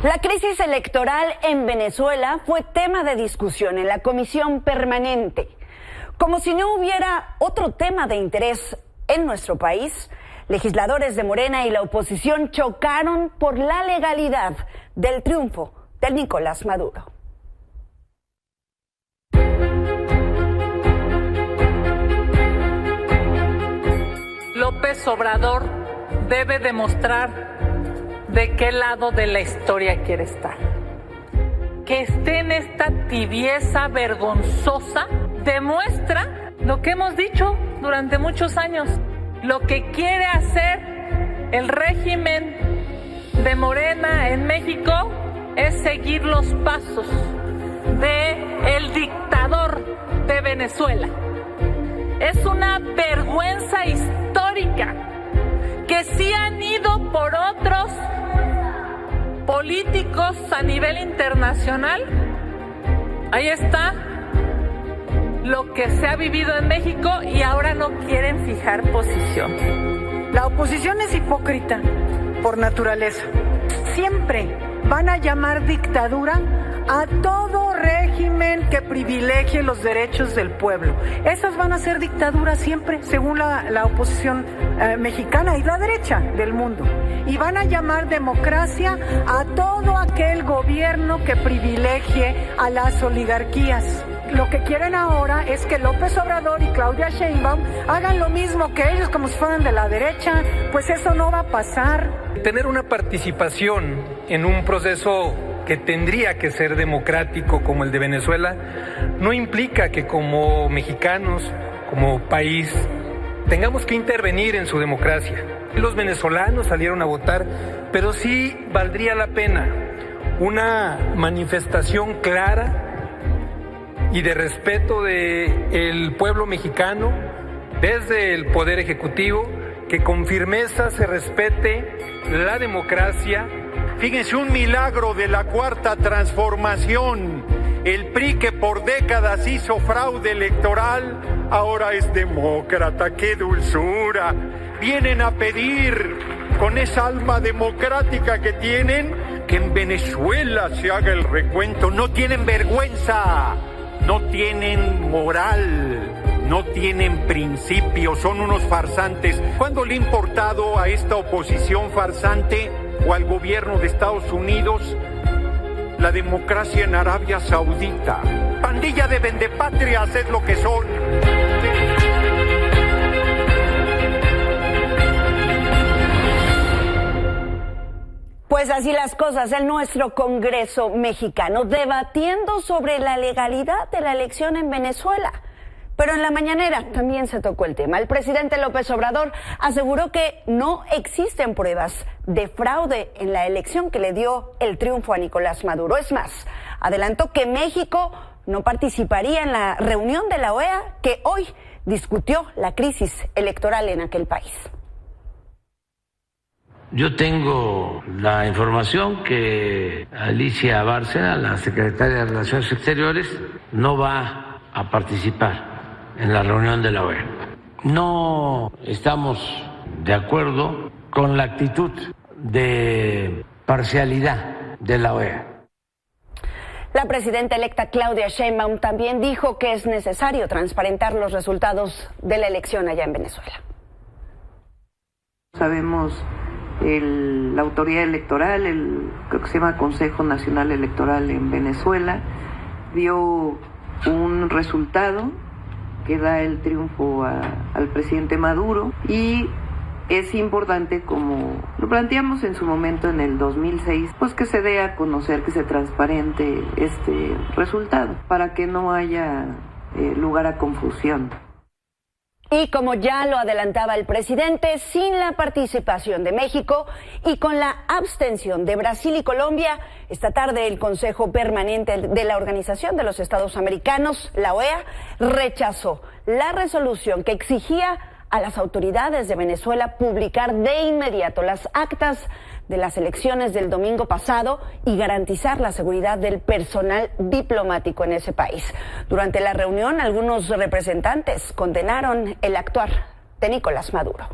La crisis electoral en Venezuela fue tema de discusión en la Comisión Permanente. Como si no hubiera otro tema de interés en nuestro país, legisladores de Morena y la oposición chocaron por la legalidad del triunfo de Nicolás Maduro. López Obrador debe demostrar de qué lado de la historia quiere estar. Que esté en esta tibieza vergonzosa demuestra lo que hemos dicho durante muchos años. Lo que quiere hacer el régimen de Morena en México es seguir los pasos del dictador de Venezuela. Es una vergüenza histórica que sí han ido por otros políticos a nivel internacional. Ahí está lo que se ha vivido en México y ahora no quieren fijar posición. La oposición es hipócrita por naturaleza. Siempre van a llamar dictadura a todo régimen que privilegie los derechos del pueblo. Esas van a ser dictaduras siempre, según la oposición mexicana y la derecha del mundo. Y van a llamar democracia a todo aquel gobierno que privilegie a las oligarquías. Lo que quieren ahora es que López Obrador y Claudia Sheinbaum hagan lo mismo que ellos, como si fueran de la derecha. Pues eso no va a pasar. Tener una participación en un proceso que tendría que ser democrático como el de Venezuela no implica que como mexicanos, como país, tengamos que intervenir en su democracia. Los venezolanos salieron a votar, pero sí valdría la pena una manifestación clara y de respeto del pueblo mexicano desde el Poder Ejecutivo, que con firmeza se respete la democracia. Fíjense, un milagro de la Cuarta Transformación. El PRI, que por décadas hizo fraude electoral, ahora es demócrata. ¡Qué dulzura! Vienen a pedir, con esa alma democrática que tienen, que en Venezuela se haga el recuento. No tienen vergüenza, no tienen moral, no tienen principios, son unos farsantes. ¿Cuándo le ha importado a esta oposición farsante o al gobierno de Estados Unidos la democracia en Arabia Saudita? Pandilla de vendepatrias es lo que son. Pues así las cosas en nuestro Congreso mexicano, debatiendo sobre la legalidad de la elección en Venezuela. Pero en la mañanera también se tocó el tema. El presidente López Obrador aseguró que no existen pruebas de fraude en la elección que le dio el triunfo a Nicolás Maduro. Es más, adelantó que México no participaría en la reunión de la OEA que hoy discutió la crisis electoral en aquel país. Yo tengo la información que Alicia Bárcena, la secretaria de Relaciones Exteriores, no va a participar en la reunión de la OEA. No estamos de acuerdo con la actitud de parcialidad de la OEA. La presidenta electa Claudia Sheinbaum también dijo que es necesario transparentar los resultados de la elección allá en Venezuela. Sabemos la autoridad electoral, creo que se llama Consejo Nacional Electoral en Venezuela, dio un resultado que da el triunfo al presidente Maduro, y es importante, como lo planteamos en su momento en el 2006, pues que se dé a conocer, que se transparente este resultado para que no haya lugar a confusión. Y como ya lo adelantaba el presidente, sin la participación de México y con la abstención de Brasil y Colombia, esta tarde el Consejo Permanente de la Organización de los Estados Americanos, la OEA, rechazó la resolución que exigía a las autoridades de Venezuela publicar de inmediato las actas de las elecciones del domingo pasado y garantizar la seguridad del personal diplomático en ese país. Durante la reunión, algunos representantes condenaron el actuar de Nicolás Maduro.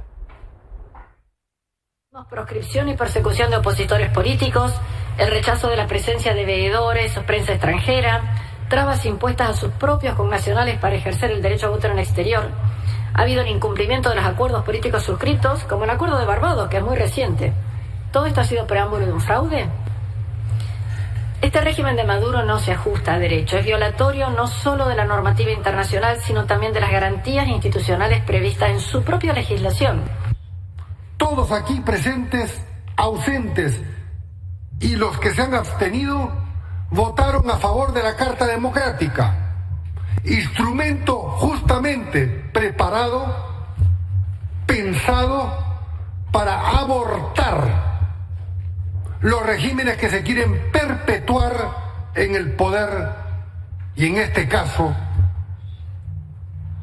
Proscripción y persecución de opositores políticos, el rechazo de la presencia de veedores o prensa extranjera, trabas impuestas a sus propios connacionales para ejercer el derecho a voto en el exterior. Ha habido un incumplimiento de los acuerdos políticos suscritos, como el acuerdo de Barbados, que es muy reciente. ¿Todo esto ha sido preámbulo de un fraude? Este régimen de Maduro no se ajusta a derecho. Es violatorio no solo de la normativa internacional, sino también de las garantías institucionales previstas en su propia legislación. Todos aquí presentes, ausentes y los que se han abstenido votaron a favor de la Carta Democrática, instrumento justamente preparado, pensado para abortar los regímenes que se quieren perpetuar en el poder y en este caso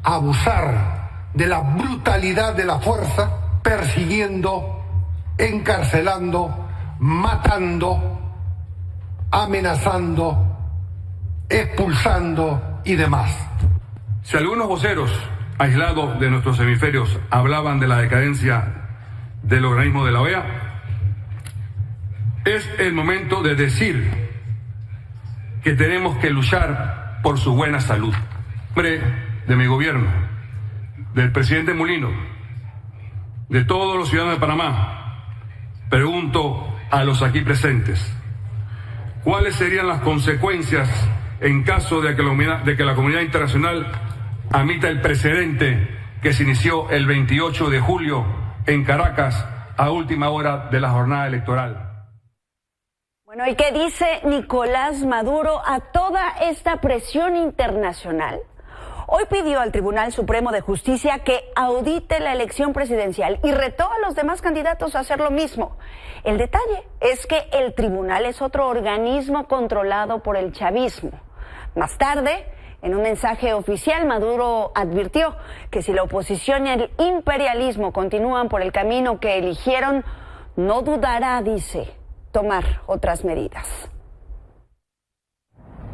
abusar de la brutalidad de la fuerza, persiguiendo, encarcelando, matando, amenazando, expulsando y demás. Si algunos voceros aislados de nuestros hemisferios hablaban de la decadencia del organismo de la OEA, es el momento de decir que tenemos que luchar por su buena salud. En nombre de mi gobierno, del presidente Mulino, de todos los ciudadanos de Panamá, pregunto a los aquí presentes, ¿cuáles serían las consecuencias en caso de que la comunidad internacional admita el precedente que se inició el 28 de julio en Caracas a última hora de la jornada electoral? Bueno, ¿y qué dice Nicolás Maduro a toda esta presión internacional? Hoy pidió al Tribunal Supremo de Justicia que audite la elección presidencial y retó a los demás candidatos a hacer lo mismo. El detalle es que el tribunal es otro organismo controlado por el chavismo. Más tarde, en un mensaje oficial, Maduro advirtió que si la oposición y el imperialismo continúan por el camino que eligieron, no dudará, dice, tomar otras medidas.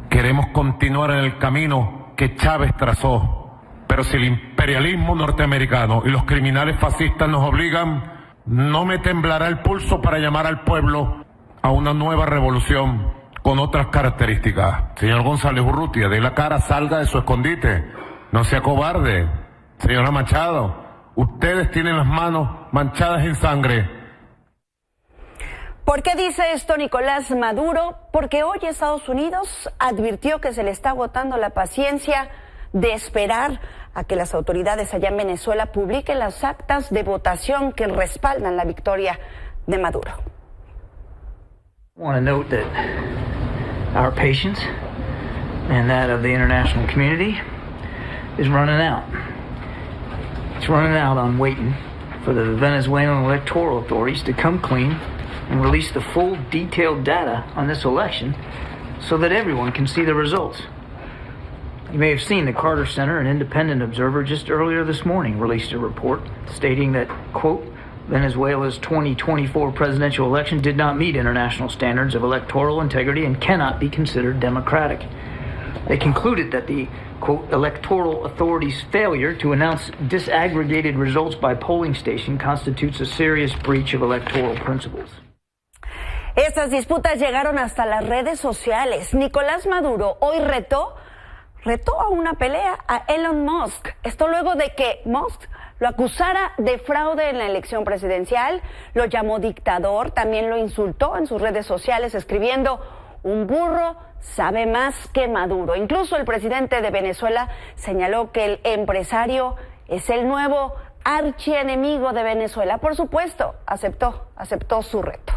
Queremos continuar en el camino que Chávez trazó, pero si el imperialismo norteamericano y los criminales fascistas nos obligan, no me temblará el pulso para llamar al pueblo a una nueva revolución con otras características. Señor González Urrutia, dé la cara, salga de su escondite, no sea cobarde. Señora Machado, ustedes tienen las manos manchadas en sangre. ¿Por qué dice esto Nicolás Maduro? Porque hoy Estados Unidos advirtió que se le está agotando la paciencia de esperar a que las autoridades allá en Venezuela publiquen las actas de votación que respaldan la victoria de Maduro. I want to note that our patience and that of the international community is running out. It's running out on waiting for the Venezuelan electoral authorities to come clean and release the full detailed data on this election so that everyone can see the results. You may have seen the Carter Center, an independent observer, just earlier this morning released a report stating that, quote, Venezuela's 2024 presidential election did not meet international standards of electoral integrity and cannot be considered democratic. They concluded that the, quote, electoral authorities' failure to announce disaggregated results by polling station constitutes a serious breach of electoral principles. Estas disputas llegaron hasta las redes sociales. Nicolás Maduro hoy retó a una pelea a Elon Musk. Esto luego de que Musk lo acusara de fraude en la elección presidencial, lo llamó dictador, también lo insultó en sus redes sociales escribiendo: un burro sabe más que Maduro. Incluso el presidente de Venezuela señaló que el empresario es el nuevo archienemigo de Venezuela. Por supuesto, aceptó su reto.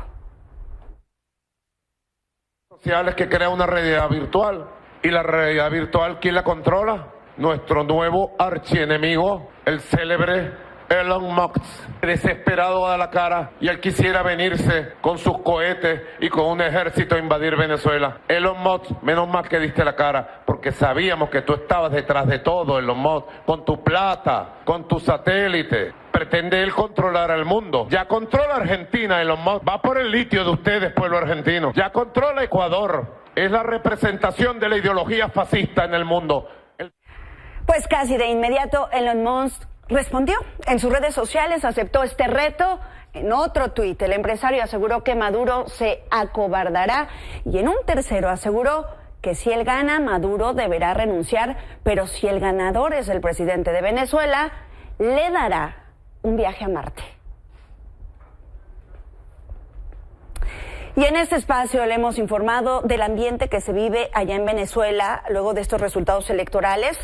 Sociales que crea una realidad virtual. ¿Y la realidad virtual quién la controla? Nuestro nuevo archienemigo, el célebre Elon Musk. Desesperado da la cara y él quisiera venirse con sus cohetes y con un ejército a invadir Venezuela. Elon Musk, menos mal que diste la cara, porque sabíamos que tú estabas detrás de todo, Elon Musk, con tu plata, con tu satélite. Pretende él controlar al mundo. Ya controla Argentina, Elon Musk. Va por el litio de ustedes, pueblo argentino. Ya controla Ecuador. Es la representación de la ideología fascista en el mundo. Pues casi de inmediato Elon Musk respondió. En sus redes sociales aceptó este reto. En otro tuit, el empresario aseguró que Maduro se acobardará y en un tercero aseguró que si él gana, Maduro deberá renunciar, pero si el ganador es el presidente de Venezuela, le dará un viaje a Marte. Y en este espacio le hemos informado del ambiente que se vive allá en Venezuela luego de estos resultados electorales.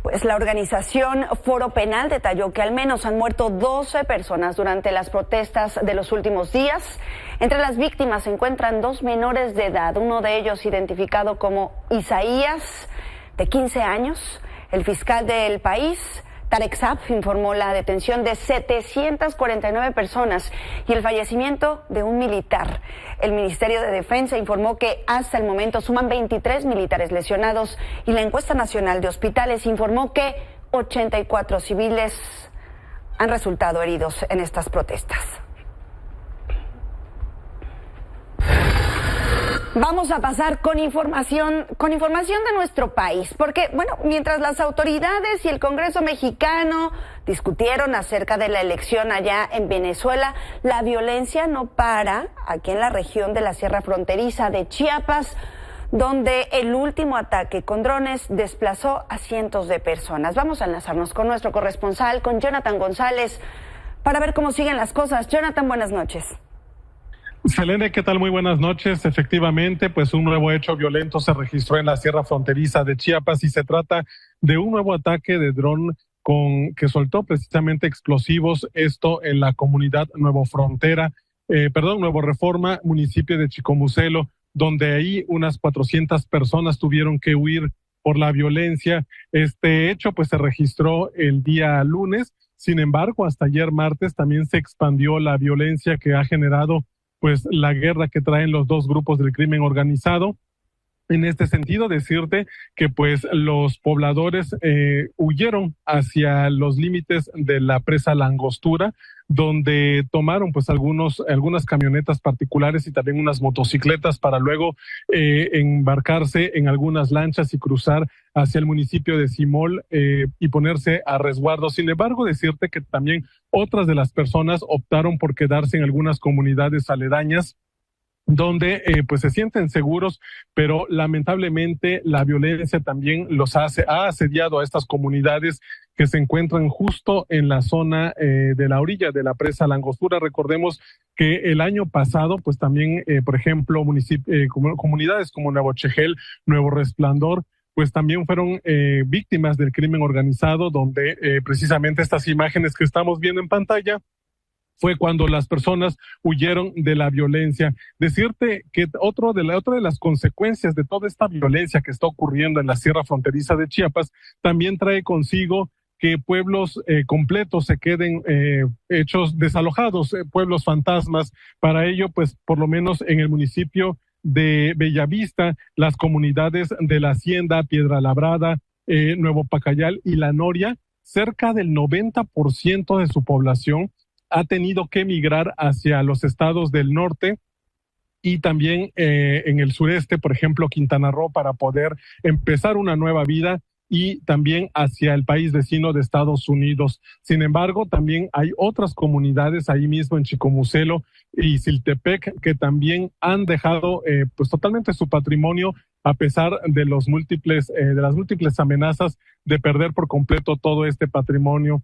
Pues la organización Foro Penal detalló que al menos han muerto 12 personas durante las protestas de los últimos días. Entre las víctimas se encuentran 2 menores de edad, uno de ellos identificado como Isaías, de 15 años. El fiscal del país, Tarek Saab, informó la detención de 749 personas y el fallecimiento de un militar. El Ministerio de Defensa informó que hasta el momento suman 23 militares lesionados y la encuesta nacional de hospitales informó que 84 civiles han resultado heridos en estas protestas. Vamos a pasar con información de nuestro país, porque, bueno, mientras las autoridades y el Congreso mexicano discutieron acerca de la elección allá en Venezuela, la violencia no para aquí en la región de la Sierra Fronteriza de Chiapas, donde el último ataque con drones desplazó a cientos de personas. Vamos a enlazarnos con nuestro corresponsal, con Jonathan González, para ver cómo siguen las cosas. Jonathan, buenas noches. Selene, ¿qué tal? Muy buenas noches. Efectivamente, pues un nuevo hecho violento se registró en la Sierra Fronteriza de Chiapas y se trata de un nuevo ataque de dron que soltó precisamente explosivos, esto en la comunidad Nuevo Reforma, municipio de Chicomucelo, donde ahí unas 400 personas tuvieron que huir por la violencia. Este hecho pues se registró el día lunes, sin embargo, hasta ayer martes también se expandió la violencia que ha generado pues la guerra que traen los dos grupos del crimen organizado. En este sentido, decirte que pues los pobladores huyeron hacia los límites de la presa La Angostura, donde tomaron pues algunas camionetas particulares y también unas motocicletas para luego embarcarse en algunas lanchas y cruzar hacia el municipio de Simol y ponerse a resguardo. Sin embargo, decirte que también otras de las personas optaron por quedarse en algunas comunidades aledañas, donde pues se sienten seguros, pero lamentablemente la violencia también ha asediado a estas comunidades que se encuentran justo en la zona de la orilla de la presa La Angostura. Recordemos que el año pasado pues también, por ejemplo, comunidades como Nuevo Chejel, Nuevo Resplandor, pues también fueron víctimas del crimen organizado, donde precisamente estas imágenes que estamos viendo en pantalla fue cuando las personas huyeron de la violencia. Decirte que otra de las consecuencias de toda esta violencia que está ocurriendo en la Sierra Fronteriza de Chiapas también trae consigo que pueblos completos se queden hechos desalojados, pueblos fantasmas. Para ello, pues por lo menos en el municipio de Bellavista, las comunidades de La Hacienda, Piedra Labrada, Nuevo Pacayal y La Noria, cerca del 90% de su población ha tenido que emigrar hacia los estados del norte y también en el sureste, por ejemplo, Quintana Roo, para poder empezar una nueva vida, y también hacia el país vecino de Estados Unidos. Sin embargo, también hay otras comunidades ahí mismo en Chicomucelo y Siltepec que también han dejado pues totalmente su patrimonio, a pesar de las múltiples amenazas de perder por completo todo este patrimonio.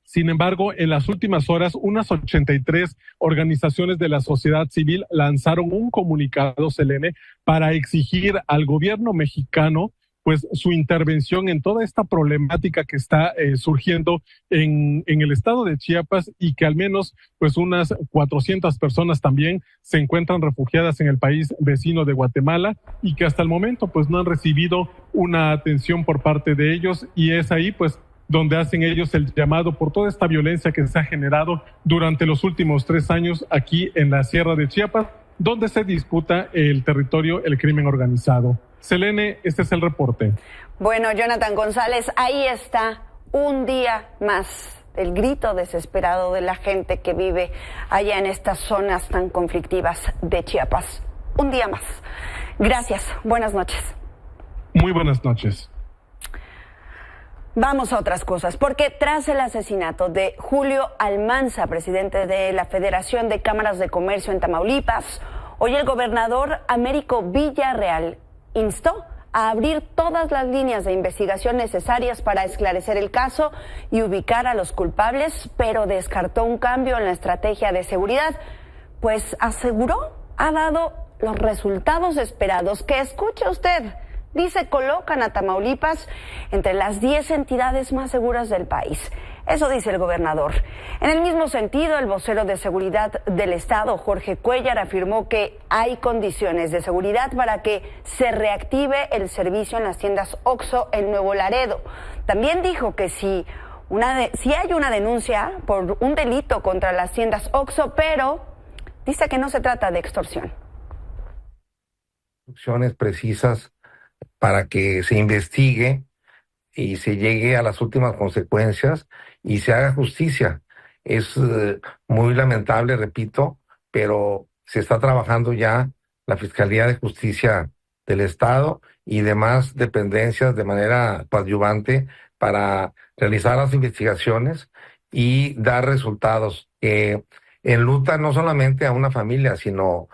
Sin embargo, en las últimas horas, unas 83 organizaciones de la sociedad civil lanzaron un comunicado, Selene, para exigir al gobierno mexicano pues su intervención en toda esta problemática que está surgiendo en el estado de Chiapas, y que al menos pues unas 400 personas también se encuentran refugiadas en el país vecino de Guatemala, y que hasta el momento pues no han recibido una atención por parte de ellos, y es ahí pues donde hacen ellos el llamado por toda esta violencia que se ha generado durante los últimos 3 años aquí en la Sierra de Chiapas, donde se disputa el territorio, el crimen organizado. Selene, este es el reporte. Bueno, Jonathan González, ahí está un día más el grito desesperado de la gente que vive allá en estas zonas tan conflictivas de Chiapas. Un día más. Gracias. Buenas noches. Muy buenas noches. Vamos a otras cosas, porque tras el asesinato de Julio Almanza, presidente de la Federación de Cámaras de Comercio en Tamaulipas, hoy el gobernador Américo Villarreal instó a abrir todas las líneas de investigación necesarias para esclarecer el caso y ubicar a los culpables, pero descartó un cambio en la estrategia de seguridad, pues aseguró ha dado los resultados esperados, que escuche usted. Dice, colocan a Tamaulipas entre las 10 entidades más seguras del país. Eso dice el gobernador. En el mismo sentido, el vocero de seguridad del Estado, Jorge Cuellar, afirmó que hay condiciones de seguridad para que se reactive el servicio en las tiendas OXXO en Nuevo Laredo. También dijo que si hay una denuncia por un delito contra las tiendas OXXO, pero dice que no se trata de extorsión. Instrucciones precisas para que se investigue y se llegue a las últimas consecuencias y se haga justicia. Es muy lamentable, repito, pero se está trabajando ya la Fiscalía de Justicia del Estado y demás dependencias de manera coadyuvante para realizar las investigaciones y dar resultados que enlutan no solamente a una familia, sino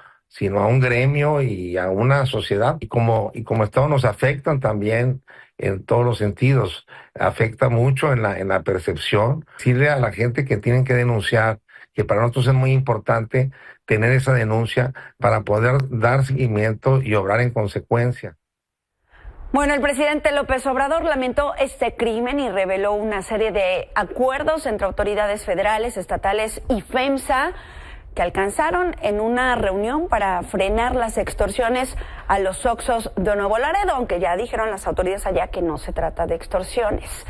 a un gremio y a una sociedad. Y como Estado nos afectan también en todos los sentidos. Afecta mucho en la percepción. Decirle a la gente que tienen que denunciar, que para nosotros es muy importante tener esa denuncia para poder dar seguimiento y obrar en consecuencia. Bueno, el presidente López Obrador lamentó este crimen y reveló una serie de acuerdos entre autoridades federales, estatales y FEMSA que alcanzaron en una reunión para frenar las extorsiones a los OXXOs de Nuevo Laredo, aunque ya dijeron las autoridades allá que no se trata de extorsiones.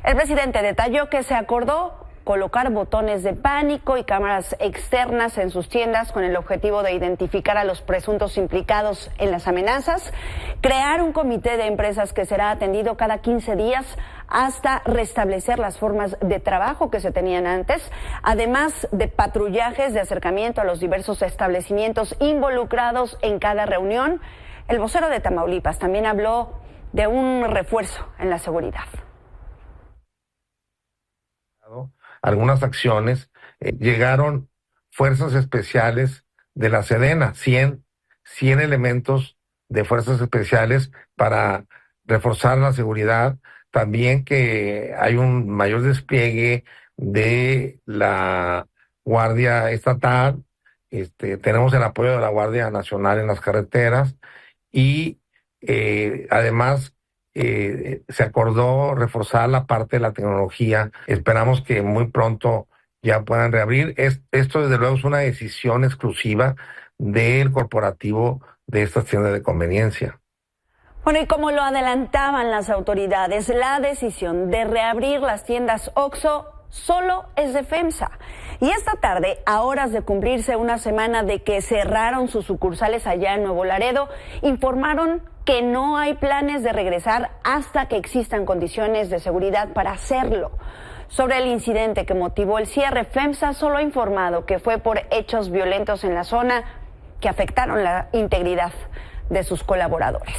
El presidente detalló que se acordó colocar botones de pánico y cámaras externas en sus tiendas con el objetivo de identificar a los presuntos implicados en las amenazas, crear un comité de empresas que será atendido cada 15 días hasta restablecer las formas de trabajo que se tenían antes, además de patrullajes de acercamiento a los diversos establecimientos involucrados en cada reunión. El vocero de Tamaulipas también habló de un refuerzo en la seguridad. Algunas acciones, llegaron fuerzas especiales de la Sedena, 100 elementos de fuerzas especiales para reforzar la seguridad. También que hay un mayor despliegue de la Guardia Estatal, tenemos el apoyo de la Guardia Nacional en las carreteras y además se acordó reforzar la parte de la tecnología. Esperamos que muy pronto ya puedan reabrir. Esto desde luego es una decisión exclusiva del corporativo de estas tiendas de conveniencia. Bueno, y como lo adelantaban las autoridades, la decisión de reabrir las tiendas OXXO solo es de FEMSA. Y esta tarde, a horas de cumplirse una semana de que cerraron sus sucursales allá en Nuevo Laredo, informaron que no hay planes de regresar hasta que existan condiciones de seguridad para hacerlo. Sobre el incidente que motivó el cierre, FEMSA solo ha informado que fue por hechos violentos en la zona que afectaron la integridad de sus colaboradores.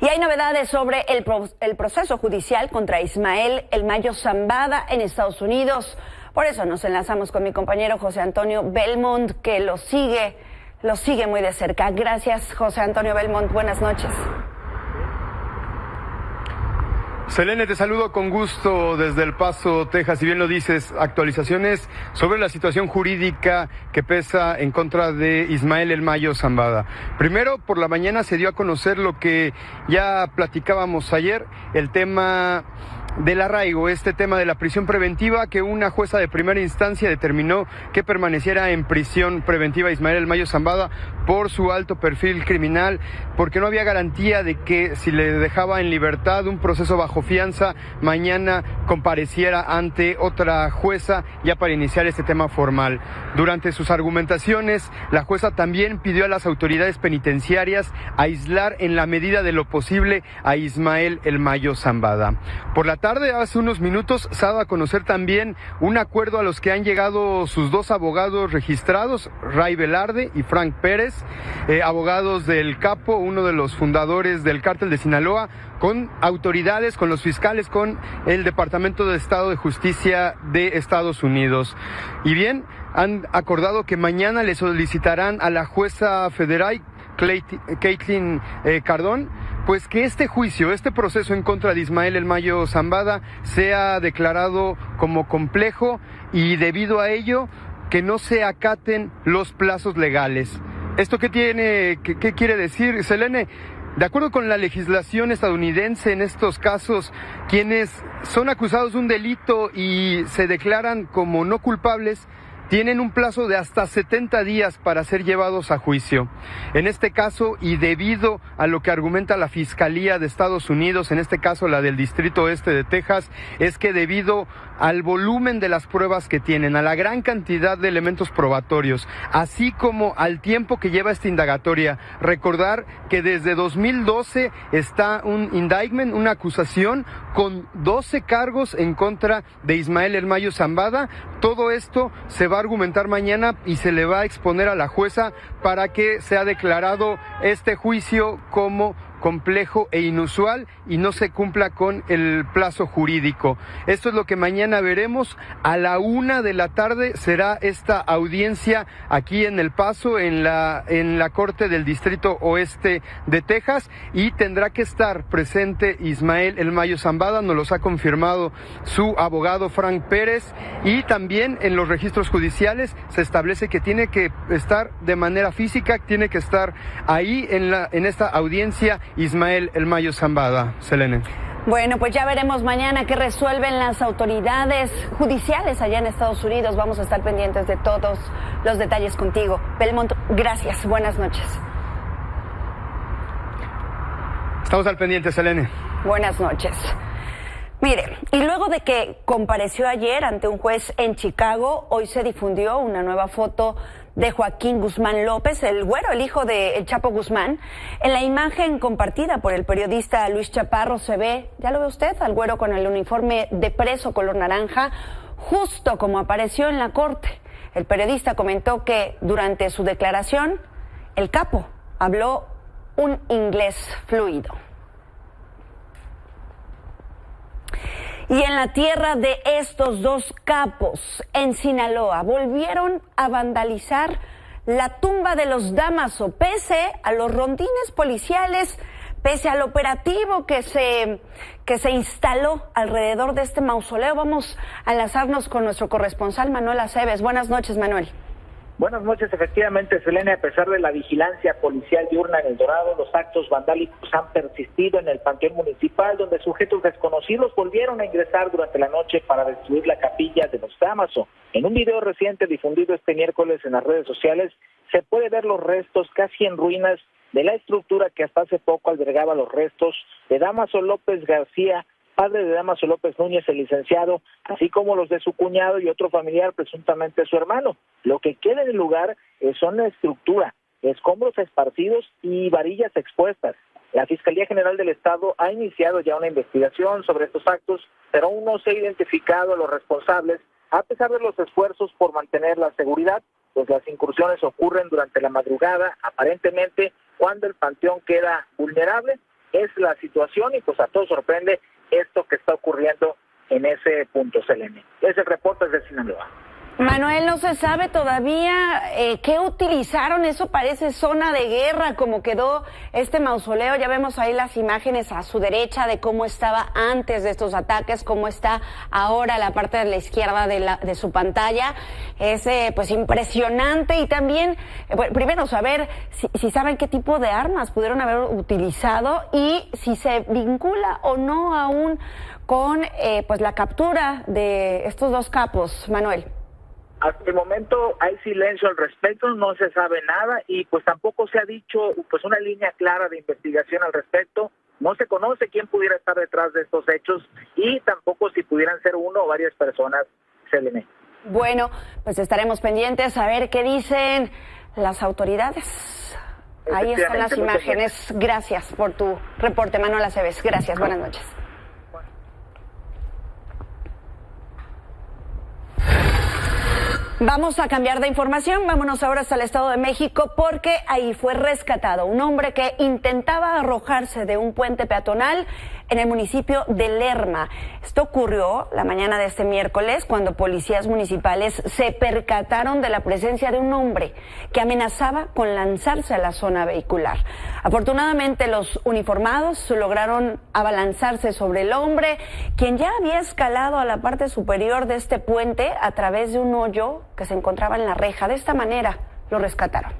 Y hay novedades sobre el proceso judicial contra Ismael El Mayo Zambada en Estados Unidos. Por eso nos enlazamos con mi compañero José Antonio Belmont, que lo sigue muy de cerca. Gracias, José Antonio Belmont. Buenas noches. Selene, te saludo con gusto desde El Paso, Texas. Si bien lo dices, actualizaciones sobre la situación jurídica que pesa en contra de Ismael El Mayo Zambada. Primero, por la mañana se dio a conocer lo que ya platicábamos ayer, el tema del arraigo, este tema de la prisión preventiva, que una jueza de primera instancia determinó que permaneciera en prisión preventiva Ismael El Mayo Zambada por su alto perfil criminal, porque no había garantía de que si le dejaba en libertad un proceso bajo fianza, mañana compareciera ante otra jueza ya para iniciar este tema formal. Durante sus argumentaciones, la jueza también pidió a las autoridades penitenciarias aislar en la medida de lo posible a Ismael El Mayo Zambada. Por la tarde, tarde, hace unos minutos, se ha dado a conocer también un acuerdo a los que han llegado sus dos abogados registrados, Ray Velarde y Frank Pérez, abogados del Capo, uno de los fundadores del Cártel de Sinaloa, con autoridades, con los fiscales, con el Departamento de Estado de Justicia de Estados Unidos. Y bien, han acordado que mañana le solicitarán a la jueza federal, Caitlin Cardón, pues que este juicio, este proceso en contra de Ismael El Mayo Zambada sea declarado como complejo y debido a ello que no se acaten los plazos legales. ¿Esto qué quiere decir, Selene? De acuerdo con la legislación estadounidense, en estos casos, quienes son acusados de un delito y se declaran como no culpables, tienen un plazo de hasta 70 días para ser llevados a juicio. En este caso, y debido a lo que argumenta la Fiscalía de Estados Unidos, en este caso la del Distrito Este de Texas, es que debido al volumen de las pruebas que tienen, a la gran cantidad de elementos probatorios, así como al tiempo que lleva esta indagatoria, recordar que desde 2012 está un indictment, una acusación con 12 cargos en contra de Ismael El Mayo Zambada. Todo esto se va a argumentar mañana y se le va a exponer a la jueza para que sea declarado este juicio como complejo e inusual y no se cumpla con el plazo jurídico. Esto es lo que mañana veremos. A la 1 de la tarde será esta audiencia aquí en El Paso, en la Corte del Distrito Oeste de Texas, y tendrá que estar presente Ismael El Mayo Zambada, nos los ha confirmado su abogado Frank Pérez, y también en los registros judiciales se establece que tiene que estar de manera física, tiene que estar ahí en esta audiencia Ismael El Mayo Zambada. Selene. Bueno, pues ya veremos mañana qué resuelven las autoridades judiciales allá en Estados Unidos. Vamos a estar pendientes de todos los detalles contigo. Belmont, gracias. Buenas noches. Estamos al pendiente, Selene. Buenas noches. Mire, y luego de que compareció ayer ante un juez en Chicago, hoy se difundió una nueva foto de Joaquín Guzmán López, el güero, el hijo de El Chapo Guzmán. En la imagen compartida por el periodista Luis Chaparro se ve, ya lo ve usted, al güero con el uniforme de preso color naranja, justo como apareció en la corte. El periodista comentó que durante su declaración, el capo habló un inglés fluido. Y en la tierra de estos dos capos, en Sinaloa, volvieron a vandalizar la tumba de los Dámaso, pese a los rondines policiales, pese al operativo que se instaló alrededor de este mausoleo. Vamos a enlazarnos con nuestro corresponsal Manuel Aceves. Buenas noches, Manuel. Buenas noches, efectivamente, Selene, a pesar de la vigilancia policial diurna en El Dorado, los actos vandálicos han persistido en el panteón municipal, donde sujetos desconocidos volvieron a ingresar durante la noche para destruir la capilla de los Dámaso. En un video reciente difundido este miércoles en las redes sociales, se puede ver los restos casi en ruinas de la estructura que hasta hace poco albergaba los restos de Dámaso López García, padre de Dámaso López Núñez, el licenciado, así como los de su cuñado y otro familiar, presuntamente su hermano. Lo que queda en el lugar son la estructura, escombros esparcidos y varillas expuestas. La Fiscalía General del Estado ha iniciado ya una investigación sobre estos actos, pero aún no se ha identificado a los responsables, a pesar de los esfuerzos por mantener la seguridad, pues las incursiones ocurren durante la madrugada, aparentemente cuando el panteón queda vulnerable. Es la situación y pues a todos sorprende esto que está ocurriendo en ese punto, Selene. Es el reporte desde Sinaloa. Manuel, no se sabe todavía qué utilizaron. Eso parece zona de guerra, como quedó este mausoleo. Ya vemos ahí las imágenes a su derecha de cómo estaba antes de estos ataques, cómo está ahora la parte de la izquierda de su pantalla. Es pues impresionante. Y también, primero saber si saben qué tipo de armas pudieron haber utilizado y si se vincula o no aún con pues la captura de estos dos capos, Manuel. Hasta el momento hay silencio al respecto, no se sabe nada y pues tampoco se ha dicho pues una línea clara de investigación al respecto. No se conoce quién pudiera estar detrás de estos hechos y tampoco si pudieran ser uno o varias personas, Selene. Bueno, pues estaremos pendientes a ver qué dicen las autoridades. Ahí están las imágenes. Gracias por tu reporte, Manuel Aceves. Gracias, buenas noches. Vamos a cambiar de información, vámonos ahora hasta el Estado de México porque ahí fue rescatado un hombre que intentaba arrojarse de un puente peatonal en el municipio de Lerma. Esto ocurrió la mañana de este miércoles cuando policías municipales se percataron de la presencia de un hombre que amenazaba con lanzarse a la zona vehicular. Afortunadamente los uniformados lograron abalanzarse sobre el hombre, quien ya había escalado a la parte superior de este puente a través de un hoyo que se encontraba en la reja. De esta manera lo rescataron.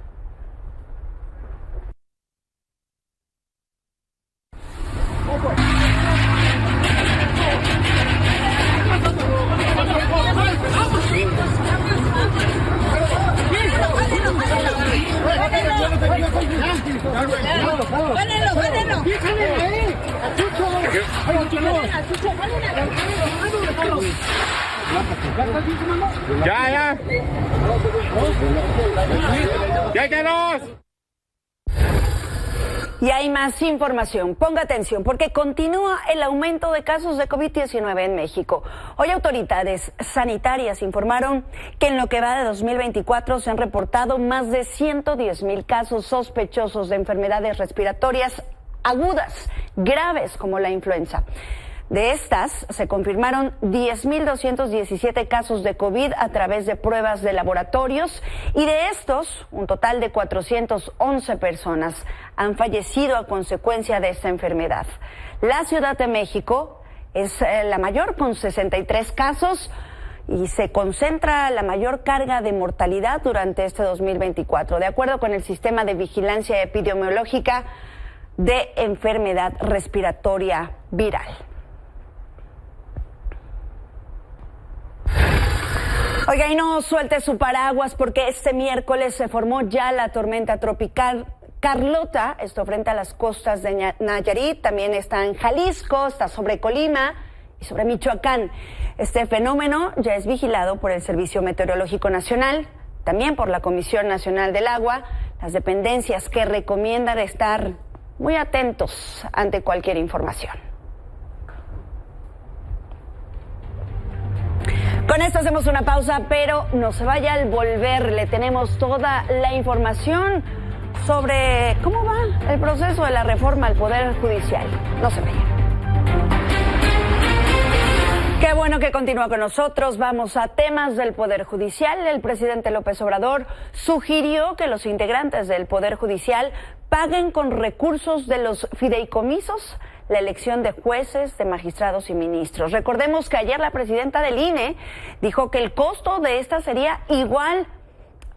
Y hay más información. Ponga atención porque continúa el aumento de casos de COVID-19 en México. Hoy autoridades sanitarias informaron que en lo que va de 2024 se han reportado más de 110,000 casos sospechosos de enfermedades respiratorias agudas, graves como la influenza. De estas, se confirmaron 10,217 casos de COVID a través de pruebas de laboratorios y de estos, un total de 411 personas han fallecido a consecuencia de esta enfermedad. La Ciudad de México es la mayor con 63 casos y se concentra la mayor carga de mortalidad durante este 2024, de acuerdo con el Sistema de Vigilancia Epidemiológica de Enfermedad Respiratoria Viral. Oiga, y no suelte su paraguas porque este miércoles se formó ya la tormenta tropical Carlota, esto frente a las costas de Nayarit, también está en Jalisco, está sobre Colima y sobre Michoacán. Este fenómeno ya es vigilado por el Servicio Meteorológico Nacional, también por la Comisión Nacional del Agua, las dependencias que recomiendan estar muy atentos ante cualquier información. Con esto hacemos una pausa, pero no se vaya. Al volver le tenemos toda la información sobre cómo va el proceso de la reforma al Poder Judicial. No se vaya. Qué bueno que continúa con nosotros. Vamos a temas del Poder Judicial. El presidente López Obrador sugirió que los integrantes del Poder Judicial paguen con recursos de los fideicomisos la elección de jueces, de magistrados y ministros. Recordemos que ayer la presidenta del INE dijo que el costo de esta sería igual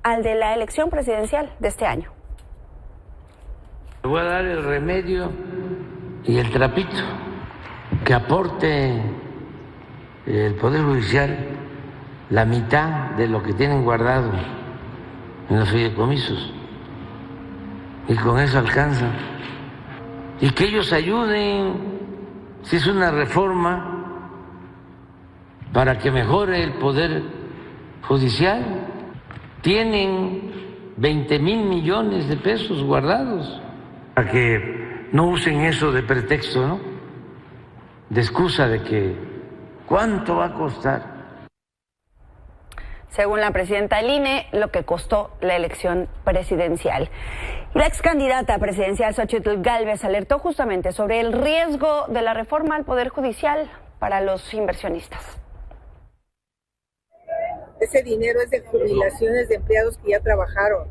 al de la elección presidencial de este año. Le voy a dar el remedio y el trapito que aporte el Poder Judicial la mitad de lo que tienen guardado en los fideicomisos y con eso alcanza. Y que ellos ayuden, si es una reforma para que mejore el Poder Judicial. Tienen 20,000 millones de pesos guardados, para que no usen eso de pretexto, ¿no? De excusa de que ¿cuánto va a costar? Según la presidenta del INE, lo que costó la elección presidencial. Y la ex candidata presidencial Xochitl Gálvez alertó justamente sobre el riesgo de la reforma al Poder Judicial para los inversionistas. Ese dinero es de jubilaciones de empleados que ya trabajaron.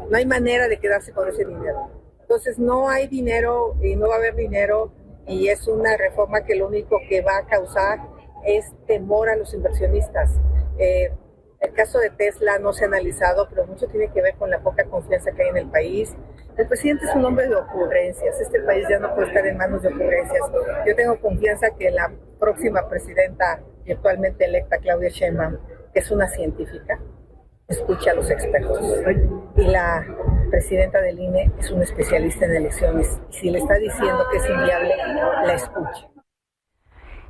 No hay manera de quedarse con ese dinero. Entonces no hay dinero y no va a haber dinero, y es una reforma que lo único que va a causar es temor a los inversionistas. El caso de Tesla no se ha analizado, pero mucho tiene que ver con la poca confianza que hay en el país. El presidente es un hombre de ocurrencias. Este país ya no puede estar en manos de ocurrencias. Yo tengo confianza que la próxima presidenta virtualmente electa, Claudia Sheinbaum, que es una científica, escucha a los expertos. Y la presidenta del INE es una especialista en elecciones. Y si le está diciendo que es inviable, la escucha.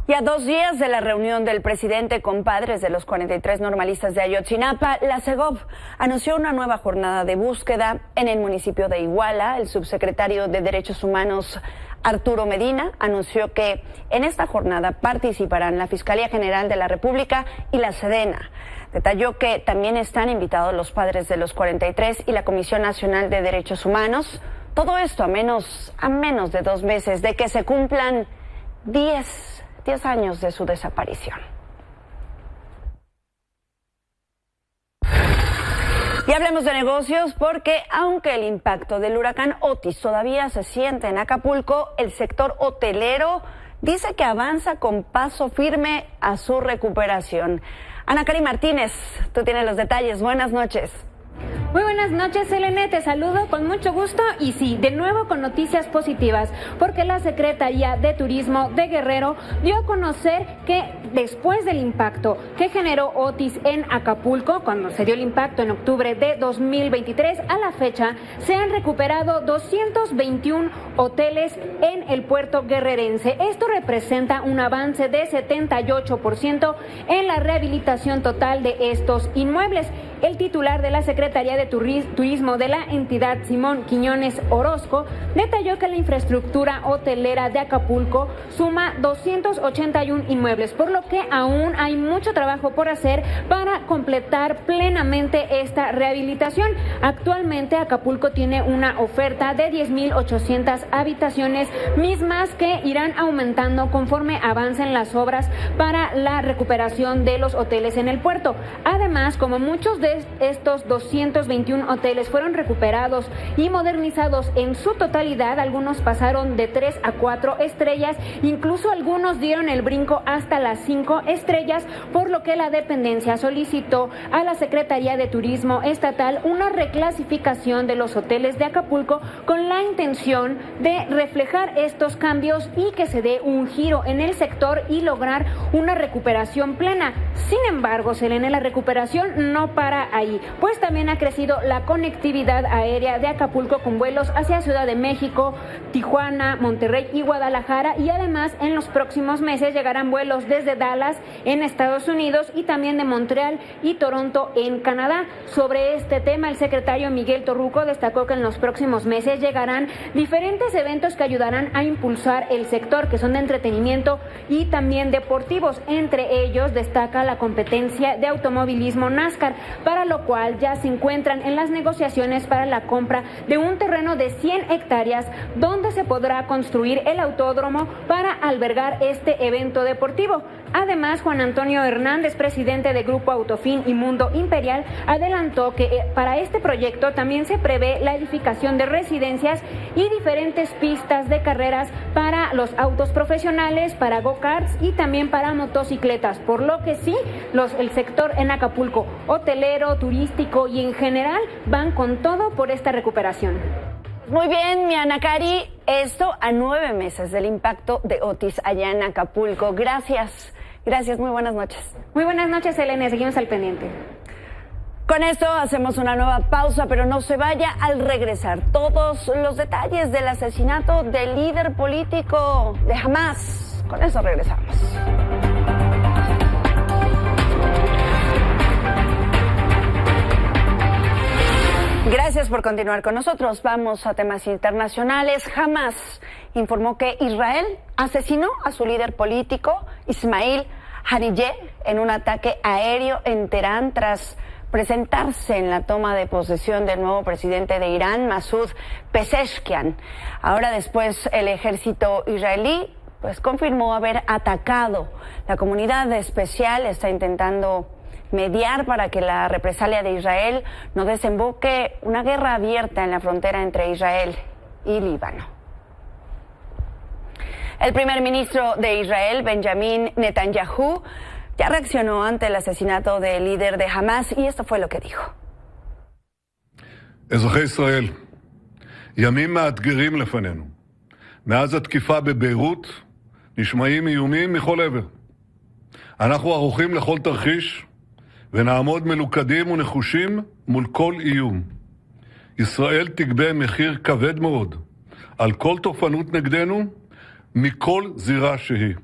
Y a 2 días de la reunión del presidente con padres de los 43 normalistas de Ayotzinapa, la Segov anunció una nueva jornada de búsqueda en el municipio de Iguala. El subsecretario de Derechos Humanos, Arturo Medina, anunció que en esta jornada participarán la Fiscalía General de la República y la Sedena. Detalló que también están invitados los padres de los 43 y la Comisión Nacional de Derechos Humanos. Todo esto a menos de 2 meses de que se cumplan 10 años de su desaparición. Y hablemos de negocios porque aunque el impacto del huracán Otis todavía se siente en Acapulco, el sector hotelero dice que avanza con paso firme a su recuperación. Ana Cari Martínez, tú tienes los detalles. Buenas noches. Muy buenas noches, Selene, te saludo con mucho gusto y sí, de nuevo con noticias positivas, porque la Secretaría de Turismo de Guerrero dio a conocer que después del impacto que generó Otis en Acapulco, cuando se dio el impacto en octubre de 2023, a la fecha se han recuperado 221 hoteles en el puerto guerrerense. Esto representa un avance de 78% en la rehabilitación total de estos inmuebles. El titular de la Secretaría de Turismo de la entidad, Simón Quiñones Orozco, detalló que la infraestructura hotelera de Acapulco suma 281 inmuebles, por lo que aún hay mucho trabajo por hacer para completar plenamente esta rehabilitación. Actualmente Acapulco tiene una oferta de 10.800 habitaciones, mismas que irán aumentando conforme avancen las obras para la recuperación de los hoteles en el puerto. Además, como muchos de estos 221 hoteles fueron recuperados y modernizados en su totalidad, algunos pasaron de 3 a 4 estrellas, incluso algunos dieron el brinco hasta las 5 estrellas, por lo que la dependencia solicitó a la Secretaría de Turismo Estatal una reclasificación de los hoteles de Acapulco con la intención de reflejar estos cambios y que se dé un giro en el sector y lograr una recuperación plena. Sin embargo, Selene, la recuperación no para ahí, pues también ha crecido la conectividad aérea de Acapulco con vuelos hacia Ciudad de México, Tijuana, Monterrey y Guadalajara, y además en los próximos meses llegarán vuelos desde Dallas en Estados Unidos y también de Montreal y Toronto en Canadá. Sobre este tema, el secretario Miguel Torruco destacó que en los próximos meses llegarán diferentes eventos que ayudarán a impulsar el sector, que son de entretenimiento y también deportivos. Entre ellos destaca la competencia de automovilismo NASCAR, para lo cual ya se encuentran en las negociaciones para la compra de un terreno de 100 hectáreas donde se podrá construir el autódromo para albergar este evento deportivo. Además, Juan Antonio Hernández, presidente de Grupo Autofin y Mundo Imperial, adelantó que para este proyecto también se prevé la edificación de residencias y diferentes pistas de carreras para los autos profesionales, para go-karts y también para motocicletas, por lo que sí, el sector en Acapulco, hotelero, turístico y en general, van con todo por esta recuperación. Muy bien, mi Ana Cari, esto a 9 meses del impacto de Otis allá en Acapulco. Gracias, muy buenas noches. Muy buenas noches, Elena, seguimos al pendiente. Con esto hacemos una nueva pausa, pero no se vaya. Al regresar, todos los detalles del asesinato del líder político de Hamás. Con eso regresamos. Gracias por continuar con nosotros. Vamos a temas internacionales. Hamás informó que Israel asesinó a su líder político, Ismail Haniyeh, en un ataque aéreo en Teherán tras presentarse en la toma de posesión del nuevo presidente de Irán, Masoud Pezeshkian. Ahora después el ejército israelí confirmó haber atacado. La comunidad especial está intentando mediar para que la represalia de Israel no desemboque una guerra abierta en la frontera entre Israel y Líbano. El primer ministro de Israel, Benjamin Netanyahu, ya reaccionó ante el asesinato del líder de Hamás y esto fue lo que dijo. אזרחי ישראל, ימים מאתגרים לפנינו. מאז התקיפה בביירות נשמעים איומים מכל עבר. אנחנו ערוכים לכל תרחיש ונעמוד מלוכדים ונחושים מול כל איום. ישראל תגבה מחיר כבד מאוד על כל תוקפנות נגדנו מכל זירה שהיא.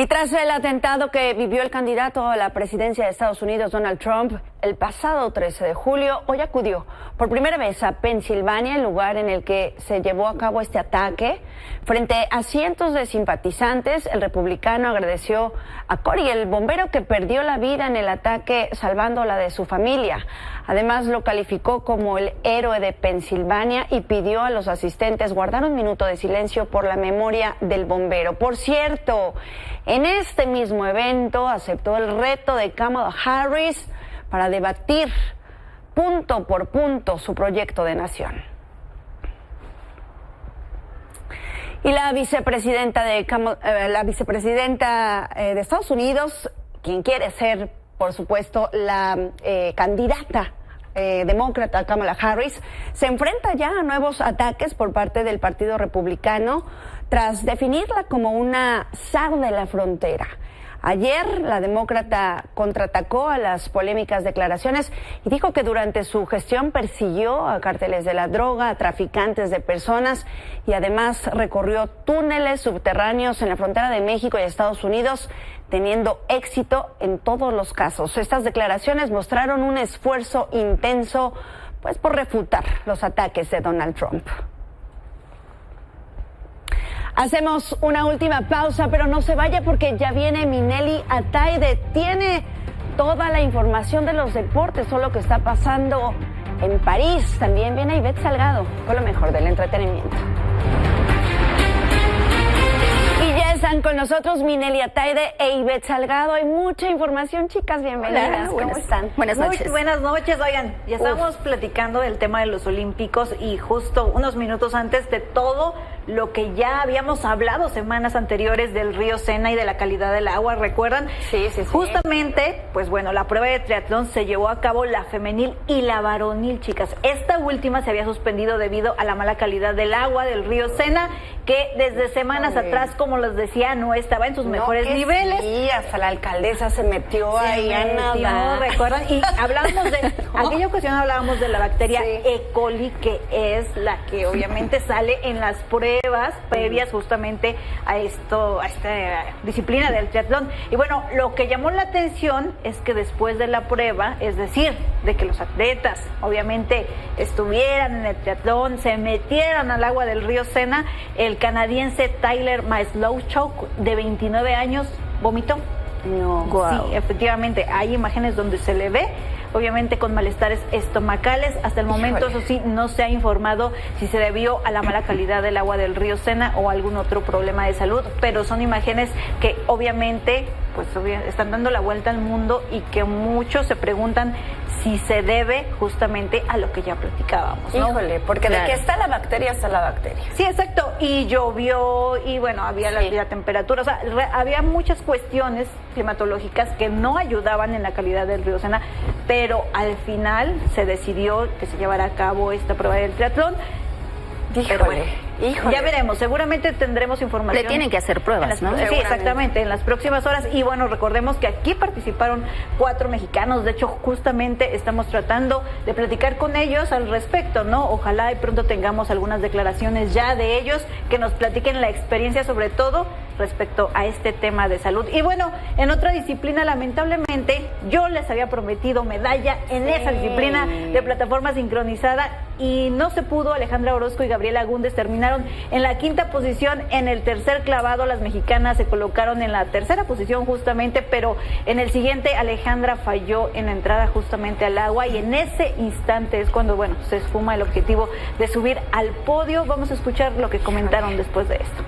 Y tras el atentado que vivió el candidato a la presidencia de Estados Unidos, Donald Trump, el pasado 13 de julio, hoy acudió por primera vez a Pensilvania, el lugar en el que se llevó a cabo este ataque. Frente a cientos de simpatizantes, el republicano agradeció a Corey, el bombero que perdió la vida en el ataque, salvando la de su familia. Además, lo calificó como el héroe de Pensilvania y pidió a los asistentes guardar un minuto de silencio por la memoria del bombero. Por cierto, en este mismo evento aceptó el reto de Kamala Harris para debatir punto por punto su proyecto de nación. Y la vicepresidenta de Estados Unidos, quien quiere ser, por supuesto, la candidata demócrata Kamala Harris, se enfrenta ya a nuevos ataques por parte del Partido Republicano tras definirla como una zar de la frontera. Ayer la demócrata contraatacó a las polémicas declaraciones y dijo que durante su gestión persiguió a cárteles de la droga, a traficantes de personas y además recorrió túneles subterráneos en la frontera de México y Estados Unidos, teniendo éxito en todos los casos. Estas declaraciones mostraron un esfuerzo intenso, pues, por refutar los ataques de Donald Trump. Hacemos una última pausa, pero no se vaya porque ya viene Minelli Ataide. Tiene toda la información de los deportes, todo lo que está pasando en París. También viene Ivette Salgado con lo mejor del entretenimiento. Y ya están con nosotros Minelli Ataide e Ivette Salgado. Hay mucha información, chicas, bienvenidas. Hola, ¿Cómo están? Buenas noches. Muy buenas noches. Oigan, ya estábamos platicando del tema de los Olímpicos y justo unos minutos antes de todo lo que ya habíamos hablado semanas anteriores del río Sena y de la calidad del agua, ¿recuerdan? Sí. Justamente, pues bueno, la prueba de triatlón se llevó a cabo la femenil y la varonil, chicas. Esta última se había suspendido debido a la mala calidad del agua del río Sena, que desde semanas atrás, como les decía, no estaba en sus mejores niveles. Sí, hasta la alcaldesa se metió ahí a nadar. ¿Recuerdan? Y hablábamos de, aquella ocasión hablábamos de la bacteria E. coli, que es la que obviamente sale en las pruebas previas justamente a esta disciplina del triatlón. Y bueno, lo que llamó la atención es que después de la prueba, es decir, de que los atletas obviamente estuvieran en el triatlón, se metieran al agua del río Sena, el canadiense Tyler Maslowchuk, de 29 años, vomitó. No. Wow. Sí, efectivamente, hay imágenes donde se le ve, obviamente con malestares estomacales. Hasta el momento, eso sí, no se ha informado si se debió a la mala calidad del agua del río Sena o algún otro problema de salud, pero son imágenes que obviamente pues están dando la vuelta al mundo y que muchos se preguntan si se debe justamente a lo que ya platicábamos, ¿no? Híjole, porque claro, de que está la bacteria, Sí, exacto, y llovió, y bueno, había la temperatura, o sea, había muchas cuestiones climatológicas que no ayudaban en la calidad del río Sena, pero al final se decidió que se llevara a cabo esta prueba del triatlón. Pero bueno, ya veremos, seguramente tendremos información. Le tienen que hacer pruebas, ¿no? Sí, exactamente, en las próximas horas. Y bueno, recordemos que aquí participaron 4 mexicanos. De hecho, justamente estamos tratando de platicar con ellos al respecto, ¿no? Ojalá y pronto tengamos algunas declaraciones ya de ellos que nos platiquen la experiencia, sobre todo respecto a este tema de salud. Y bueno, en otra disciplina, lamentablemente, yo les había prometido medalla en esa disciplina de plataforma sincronizada y no se pudo. Alejandra Orozco y Gabriela Agúndez terminaron en la 5ª posición. En el tercer clavado, las mexicanas se colocaron en la 3ª posición justamente, pero en el siguiente Alejandra falló en la entrada justamente al agua y en ese instante es cuando, bueno, se esfuma el objetivo de subir al podio. Vamos a escuchar lo que comentaron después de esto.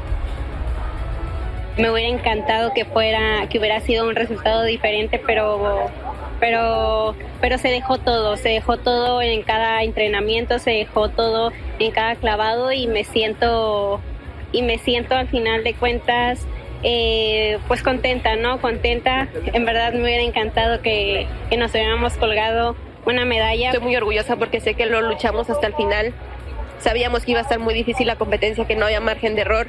Me hubiera encantado que hubiera sido un resultado diferente, pero se dejó todo en cada entrenamiento, se dejó todo en cada clavado y me siento al final de cuentas pues contenta, ¿no? Contenta, en verdad me hubiera encantado que nos hubiéramos colgado una medalla. Estoy muy orgullosa porque sé que lo luchamos hasta el final, sabíamos que iba a estar muy difícil la competencia, que no había margen de error.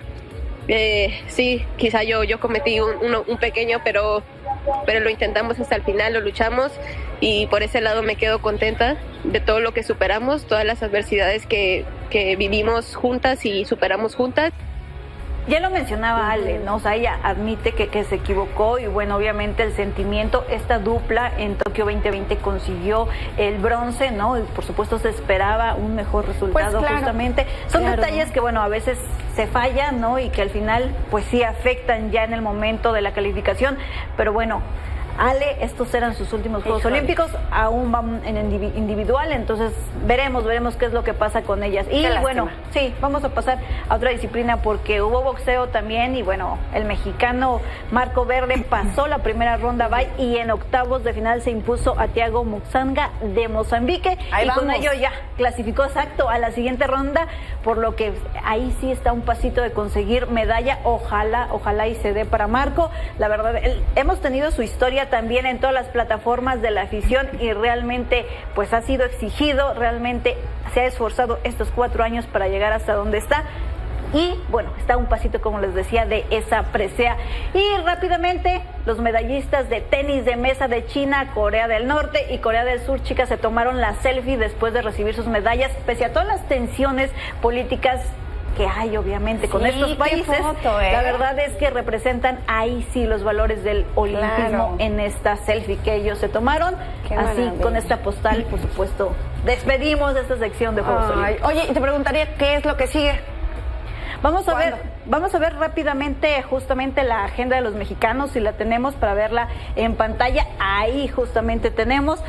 Sí, quizá yo cometí un pequeño, pero lo intentamos hasta el final, lo luchamos y por ese lado me quedo contenta de todo lo que superamos, todas las adversidades que vivimos juntas y superamos juntas. Ya lo mencionaba Ale, ¿no? O sea, ella admite que se equivocó y bueno, obviamente el sentimiento, esta dupla en Tokio 2020 consiguió el bronce, ¿no? Y por supuesto se esperaba un mejor resultado, claro, justamente. Son detalles que bueno, a veces se fallan, ¿no? Y que al final pues sí afectan ya en el momento de la calificación, pero bueno, Ale, estos eran sus últimos Juegos Olímpicos, aún van en individual, entonces veremos qué es lo que pasa con ellas. Y bueno, sí, vamos a pasar a otra disciplina porque hubo boxeo también y bueno, el mexicano Marco Verde pasó la primera ronda bye y en octavos de final se impuso a Thiago Muxanga de Mozambique y con ello ya clasificó exacto a la siguiente ronda, por lo que ahí sí está un pasito de conseguir medalla, ojalá y se dé para Marco. La verdad, hemos tenido su historia también en todas las plataformas de la afición y realmente pues ha sido exigido, realmente se ha esforzado estos 4 años para llegar hasta donde está y bueno, está un pasito, como les decía, de esa presea. Y rápidamente, los medallistas de tenis de mesa de China, Corea del Norte y Corea del Sur, chicas, se tomaron la selfie después de recibir sus medallas, pese a todas las tensiones políticas que hay obviamente con estos países. La verdad es que representan ahí sí los valores del olimpismo en esta selfie que ellos se tomaron. Así con esta postal, por supuesto, despedimos esta sección de Juegos Olímpicos. Oye, y te preguntaría, ¿qué es lo que sigue? Vamos a ver rápidamente justamente la agenda de los mexicanos, si la tenemos para verla en pantalla. Ahí justamente tenemos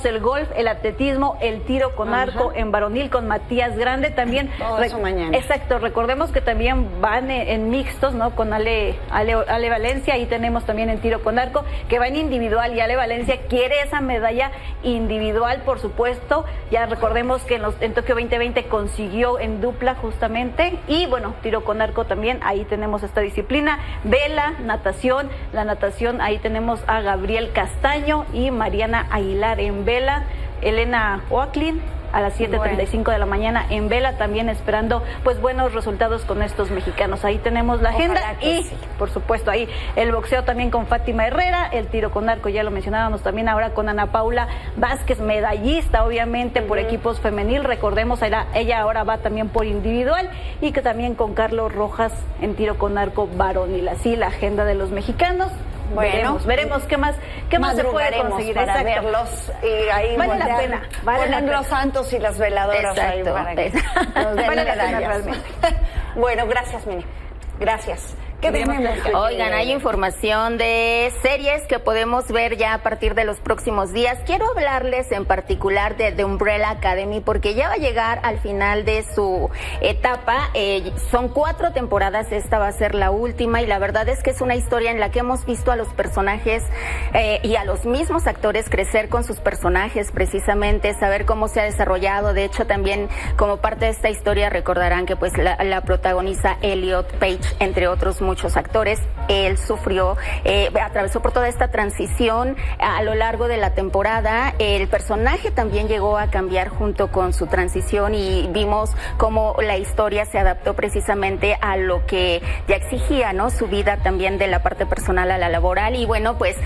el golf, el atletismo, el tiro con arco en varonil con Matías Grande también. Todo eso mañana. Exacto, recordemos que también van en mixtos, ¿no? Con Ale Valencia, ahí tenemos también en tiro con arco, que va en individual y Ale Valencia quiere esa medalla individual, por supuesto. Ya recordemos que en Tokio 2020 consiguió en dupla justamente y bueno, tiro con arco también, ahí tenemos esta disciplina. Vela, natación, la natación, ahí tenemos a Gabriel Castaño y Mariana Aguilar en vela, Elena Oaklin a las 7:35 de la mañana en vela, también esperando pues buenos resultados con estos mexicanos. Ahí tenemos la agenda y por supuesto ahí el boxeo también con Fátima Herrera, el tiro con arco ya lo mencionábamos también ahora con Ana Paula Vázquez, medallista obviamente por equipos femenil, recordemos ella ahora va también por individual y que también con Carlos Rojas en tiro con arco varonil. Así la agenda de los mexicanos. Bueno, veremos qué más se puede conseguir para verlos y ahí vale la pena, ponen los santos y las veladoras ahí para que nos den vale la pena medallas. realmente. Bueno, gracias, Mini. Gracias. ¿Qué tenemos? Oigan, hay información de series que podemos ver ya a partir de los próximos días. Quiero hablarles en particular de The Umbrella Academy porque ya va a llegar al final de su etapa. Son 4 temporadas, esta va a ser la última y la verdad es que es una historia en la que hemos visto a los personajes y a los mismos actores crecer con sus personajes, precisamente saber cómo se ha desarrollado. De hecho, también como parte de esta historia recordarán que pues la protagoniza Elliot Page, entre otros muchos actores. Él sufrió, atravesó por toda esta transición a lo largo de la temporada. El personaje también llegó a cambiar junto con su transición y vimos cómo la historia se adaptó precisamente a lo que ya exigía, ¿no? Su vida también de la parte personal a la laboral. Y bueno, pues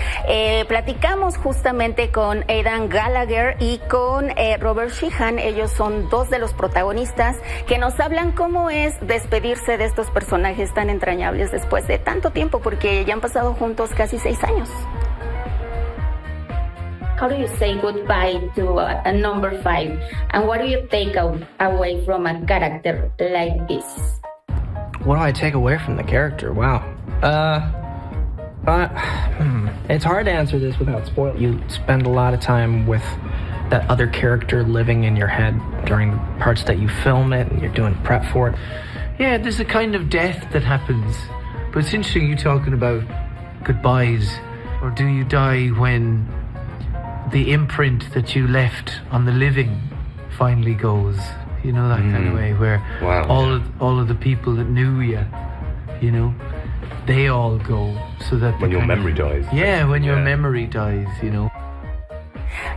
platicamos justamente con Aidan Gallagher y con Robert Sheehan. Ellos son 2 de los protagonistas que nos hablan cómo es despedirse de estos personajes tan entrañables después de tanto tiempo, porque ya han pasado juntos casi 6 años. How do you say goodbye to a number 5? And what do you take away from a character like this? What do I take away from the character? Wow. It's hard to answer this without spoiling. You spend a lot of time with that other character living in your head during the parts that you film it and you're doing prep for it. Yeah, there's a kind of death that happens. But it's interesting you talking about goodbyes. Or do you die when the imprint that you left on the living finally goes? You know, that kind of way where all of the people that knew you, you know, they all go. So that when your memory dies. Yeah, when your memory dies, you know.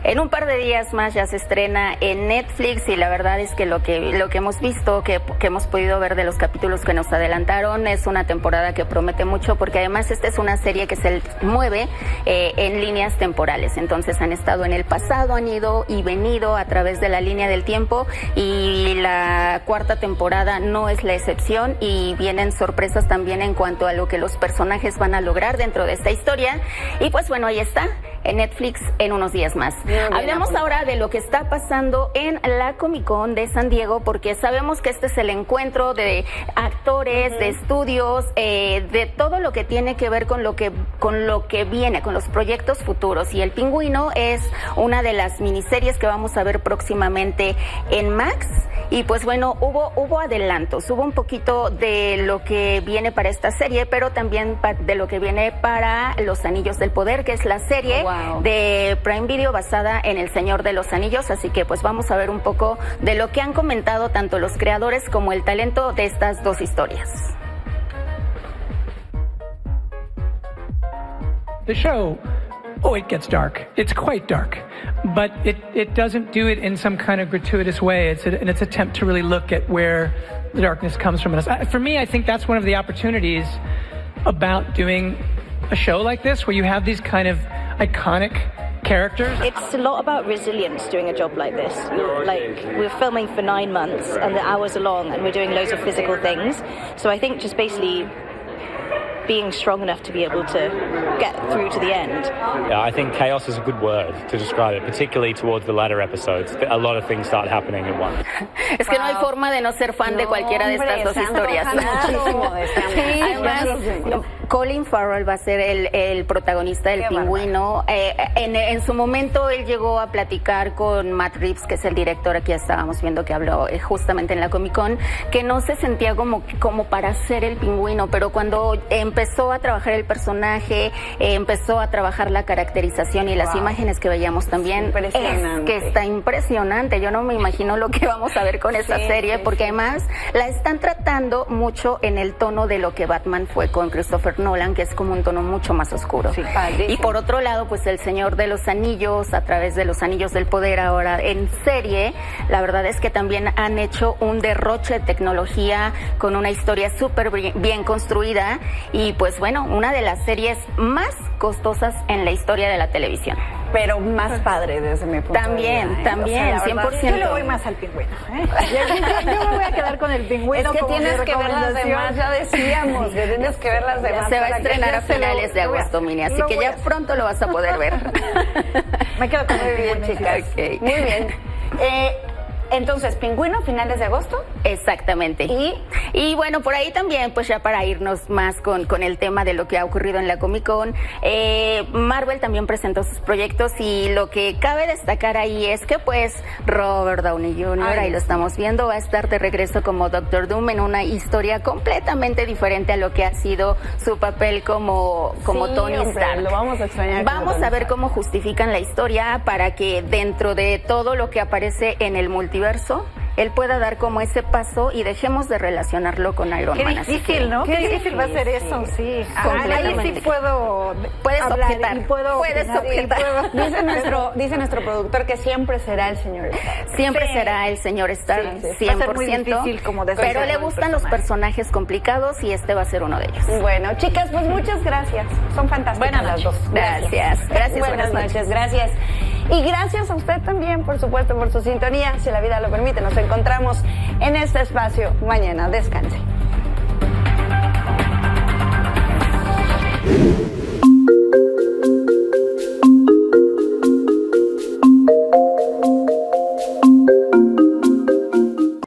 En un par de días más ya se estrena en Netflix y la verdad es que lo que hemos visto, que hemos podido ver de los capítulos que nos adelantaron, es una temporada que promete mucho porque además esta es una serie que se mueve en líneas temporales. Entonces han estado en el pasado, han ido y venido a través de la línea del tiempo y la cuarta temporada no es la excepción y vienen sorpresas también en cuanto a lo que los personajes van a lograr dentro de esta historia. Y pues bueno, ahí está, en Netflix en unos días más. Hablemos ahora de lo que está pasando en la Comic Con de San Diego, porque sabemos que este es el encuentro de actores, de estudios, de todo lo que tiene que ver con lo que viene, con los proyectos futuros. Y El Pingüino es una de las miniseries que vamos a ver próximamente en Max. Y pues bueno, hubo adelantos, hubo un poquito de lo que viene para esta serie, pero también de lo que viene para Los Anillos del Poder, que es la serie de Prime Video basada en El Señor de los Anillos. Así que pues vamos a ver un poco de lo que han comentado tanto los creadores como el talento de estas dos historias. The show, it gets dark. It's quite dark. But it doesn't do it in some kind of gratuitous way. It's an attempt to really look at where the darkness comes from. For me, I think that's one of the opportunities about doing a show like this, where you have these kind of iconic characters. It's a lot about resilience doing a job like this. Like, we're filming for 9 months and the hours are long and we're doing loads of physical things. So I think just basically being strong enough to be able to get through to the end. Yeah, I think chaos is a good word to describe it, particularly towards the latter episodes. A lot of things start happening at once. Es que no hay forma de no ser fan de cualquiera de estas dos historias. Además, Colin Farrell va a ser el protagonista del Pingüino. En su momento él llegó a platicar con Matt Reeves, que es el director, aquí estábamos viendo que habló justamente en la Comic Con, que no se sentía como para ser el Pingüino, pero cuando empezó a trabajar el personaje, empezó a trabajar la caracterización y las imágenes que veíamos también, es que está impresionante. Yo no me imagino lo que vamos a ver con esta serie, porque además la están tratando mucho en el tono de lo que Batman fue con Christopher Nolan, que es como un tono mucho más oscuro. Y por otro lado, pues El Señor de los Anillos, a través de Los Anillos del Poder ahora en serie, la verdad es que también han hecho un derroche de tecnología con una historia súper bien construida y pues bueno, una de las series más costosas en la historia de la televisión. Pero más padre desde mi punto de vista. También, o sea, 100%. Yo le voy más al Pingüino. Yo me voy a quedar con El Pingüino. Es que como tienes que ver las demás, ya decíamos, que tienes que ver las demás. Se va a estrenar a finales de agosto, Mini, así que ya pronto lo vas a poder ver. Me quedo con El Pingüino, chicas. Okay. Muy bien. Entonces, Pingüino, finales de agosto. Exactamente. Y bueno, por ahí también, pues ya para irnos más con el tema de lo que ha ocurrido en la Comic Con, Marvel también presentó sus proyectos y lo que cabe destacar ahí es que pues Robert Downey Jr., ahí lo estamos viendo, va a estar de regreso como Doctor Doom en una historia completamente diferente a lo que ha sido su papel como Tony Stark. Lo vamos a extrañar. Vamos a ver cómo justifican la historia para que dentro de todo lo que aparece en el multiverso, él pueda dar como ese paso y dejemos de relacionarlo con Iron Man. Qué difícil, ¿no? Qué difícil va a ser eso, sí. Ahí sí puedes objetar. Puedes objetar. Dice nuestro productor que siempre será el señor Stark. Siempre será el señor Stark, 100%. Va a ser muy difícil como pero le gustan los personajes complicados y este va a ser uno de ellos. Bueno, chicas, pues muchas gracias. Son fantásticas buenas las dos. Gracias. Buenas noches. Gracias. Y gracias a usted también, por supuesto, por su sintonía. Si la vida lo permite, nos encontramos en este espacio mañana. Descanse.